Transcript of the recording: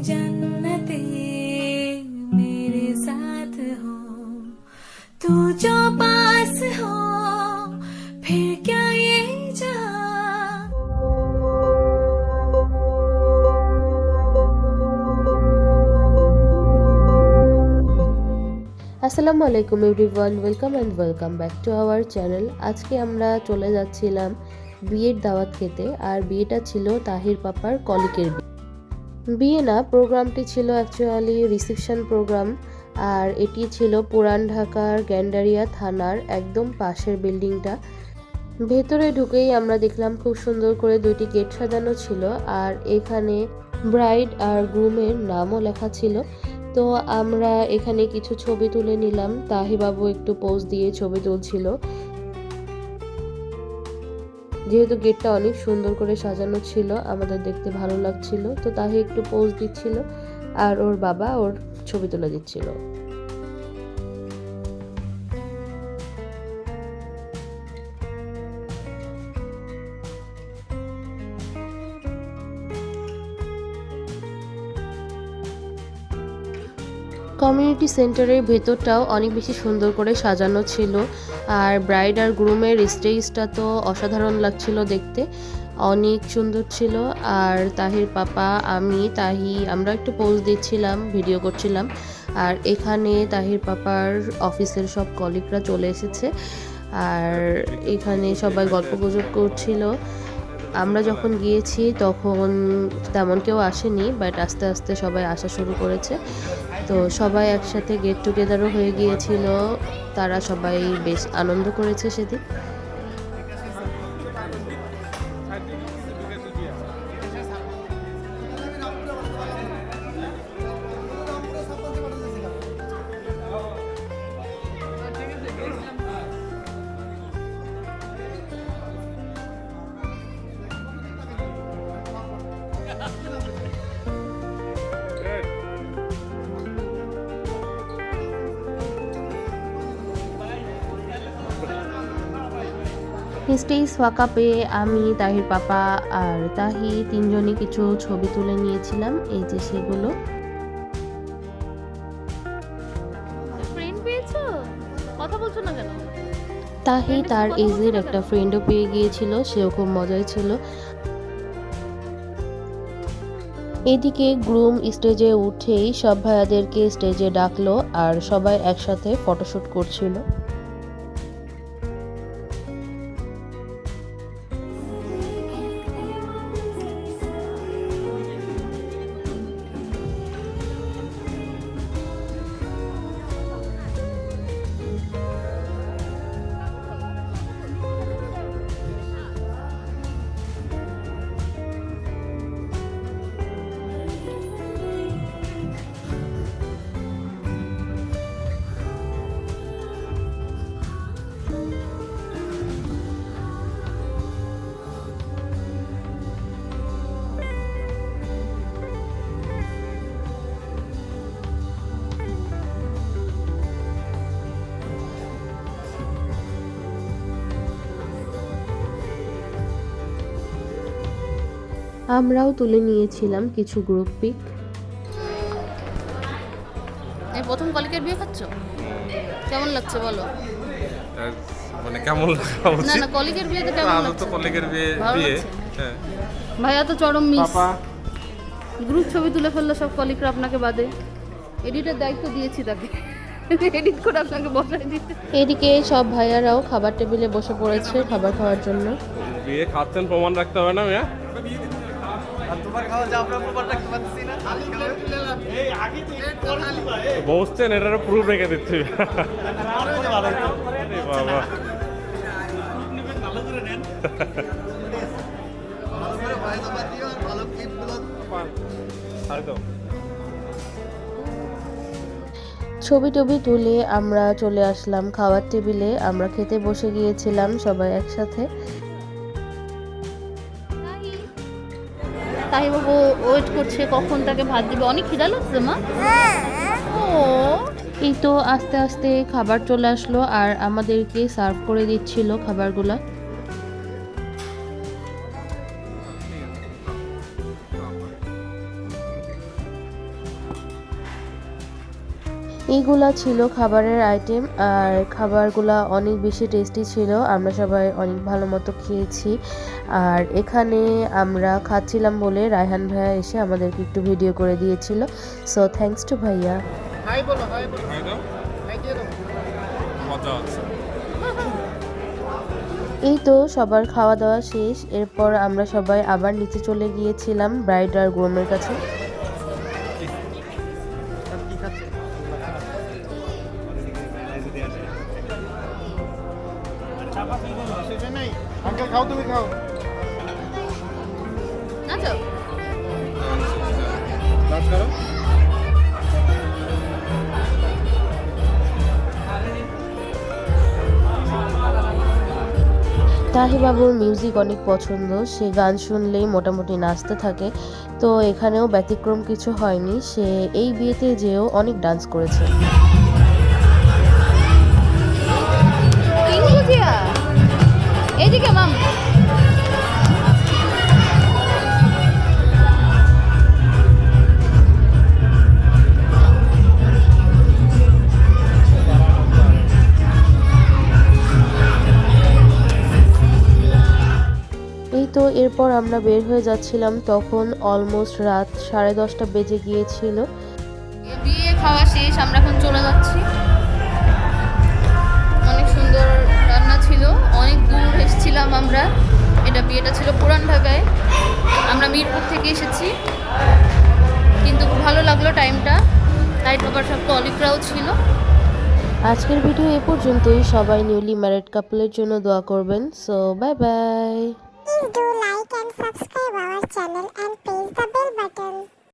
जन्नते मेरे साथ हो तू जो पास हो फिर क्या ये जहां। আসসালামু আলাইকুম everyone, welcome and welcome back to our channel. আজকে আমরা চলে যাচ্ছিলাম বিয়ের দাওয়াত খেতে, আর বিয়েটা ছিল তাহির পাপার কলিকের বিয়ে না, প্রোগ্রামটি ছিল অ্যাকচুয়ালি রিসেপশন প্রোগ্রাম। আর এটি ছিল পুরান ঢাকার গ্যান্ডারিয়া থানার একদম পাশের বিল্ডিংটা। ভেতরে ঢুকেই আমরা দেখলাম খুব সুন্দর করে দুইটি গেট সাজানো ছিল, আর এখানে ব্রাইড আর গ্রুমের নামও লেখা ছিল। তো আমরা এখানে কিছু ছবি তুলে নিলাম। তাহিবাবু একটু পোজ দিয়ে ছবি তুলছিল, যেহেতু গেটটা অনেক সুন্দর করে সাজানো ছিল, আমাদের দেখতে ভালো লাগছিল। তো তাহি একটু পোজ দিচ্ছিল, আর ওর বাবা ওর ছবি তুলে দিচ্ছিল। কমিউনিটি সেন্টারের ভেতরটাও অনেক বেশি সুন্দর করে সাজানো ছিল, আর ব্রাইড আর গ্রুমের স্টেজটা তো অসাধারণ লাগছিল দেখতে, অনেক সুন্দর ছিল। আর তাহির পাপা, আমি, তাহি আমরা একটু পোজ দিচ্ছিলাম, ভিডিও করছিলাম। আর এখানে তাহির পাপার অফিসের সব কলিগরা চলে এসেছে, আর এখানে সবাই গল্পগুজব করছিল। আমরা যখন গিয়েছি তখন তেমন কেউ আসেনি, বাট আস্তে আস্তে সবাই আসা শুরু করেছে। তো সবাই একসাথে গেট টুগেদারও হয়ে গিয়েছিল, তারা সবাই বেশ আনন্দ করেছে সেদিন। স্টেজ ফাঁকা পেয়ে আমি, তাহির পাপা আর তাহি তিনজনই কিছু ছবি তুলে নিয়েছিলাম, এই যে সেগুলো। তাহি তার এজের একটা ফ্রেন্ডও পেয়ে গিয়েছিল, সেও খুব মজাই ছিল। এদিকে গ্রুম স্টেজে উঠেই সব ভাইয়াদেরকে স্টেজে ডাকলো, আর সবাই একসাথে ফটোশুট করছিল। আমরাও তুলে নিয়েছিলাম কিছু গ্রুপ পিক। এই প্রথম কলিকের বিয়ে খাচ্ছ, কেমন লাগছে বলো? মানে কেমন লাগা উচিত? না না, কলিকের বিয়েতে কেমন ভালো লাগছে? তো কলিগের বিয়ে। হ্যাঁ, ভাইয়া তো চরম মিস। গ্রুপ ছবি তুলে ফেললো সব কলিগরা আপনাকে বাদে। এডিটের দায়িত্ব দিয়েছি তাকে, এডিট করে আপনাকে বসাই দিতে। এদিকে সব ভাইয়ারাও খাবার টেবিলে বসে পড়েছে খাবার খাওয়ার জন্য। বিয়ে খাচ্ছেন প্রমাণ রাখতে হবে না মিয়া? বসছেন, এটারও প্রুফ রেখে দিচ্ছি। বাবা, ছবি টবি তুলে আমরা চলে আসলাম খাওয়ার টেবিলে। আমরা খেতে বসে গিয়েছিলাম সবাই একসাথে। তাহিবাবু ওয়েট করছে কখন তাকে ভাত দিবে, অনেক খিদা লাগছে মা। ও এই তো আস্তে আস্তে খাবার চলে আসলো, আর আমাদেরকে সার্ভ করে দিচ্ছিল খাবারগুলা। এইগুলা ছিল খাবারের আইটেম, আর খাবারগুলা অনেক বেশি টেস্টি ছিল। আমরা সবাই অনেক ভালো মতো খেয়েছি। আর এখানে আমরা খাচ্ছিলাম বলে রায়হান ভাইয়া এসে আমাদেরকে একটু ভিডিও করে দিয়েছিল। সো থ্যাঙ্কস টু ভাইয়া। মজা আছে। এই তো সবার খাওয়া দাওয়া শেষ। এরপর আমরা সবাই আবার নিচে চলে গিয়েছিলাম ব্রাইড আর গ্রুমের কাছে। আঙ্কেল খাও, তুমি খাও। আচ্ছা লাস্ট করো। তাহি বাবুর মিউজিক অনেক পছন্দ, সে গান শুনলেই মোটামুটি নাচতে থাকে। তো এখানেও ব্যতিক্রম কিছু হয়নি, সে এই বিয়েতে যেও অনেক ডান্স করেছে। এইদিকে মাম। এই তো এরপর আমরা বের হয়ে যাচ্ছিলাম, তখন অলমোস্ট রাত 10:30 বেজে গিয়েছিল। বিয়ে খাওয়া শেষ, আমরা এখন চলে যাচ্ছি। অনেক সুন্দর রান্না ছিল, অনেক দূর এসেছিলাম আমরা। এটা বিয়েটা ছিল পুরান ঢাকায়, আমরা মিরপুর থেকে এসেছি, কিন্তু খুব ভালো লাগলো টাইমটা। লাইট বাবার সব কলিগরাও ছিল। আজকের ভিডিও এ পর্যন্তই। সবাই নিউলি ম্যারিড কাপলের জন্য দোয়া করবেন। So bye bye. Please do like and subscribe our channel and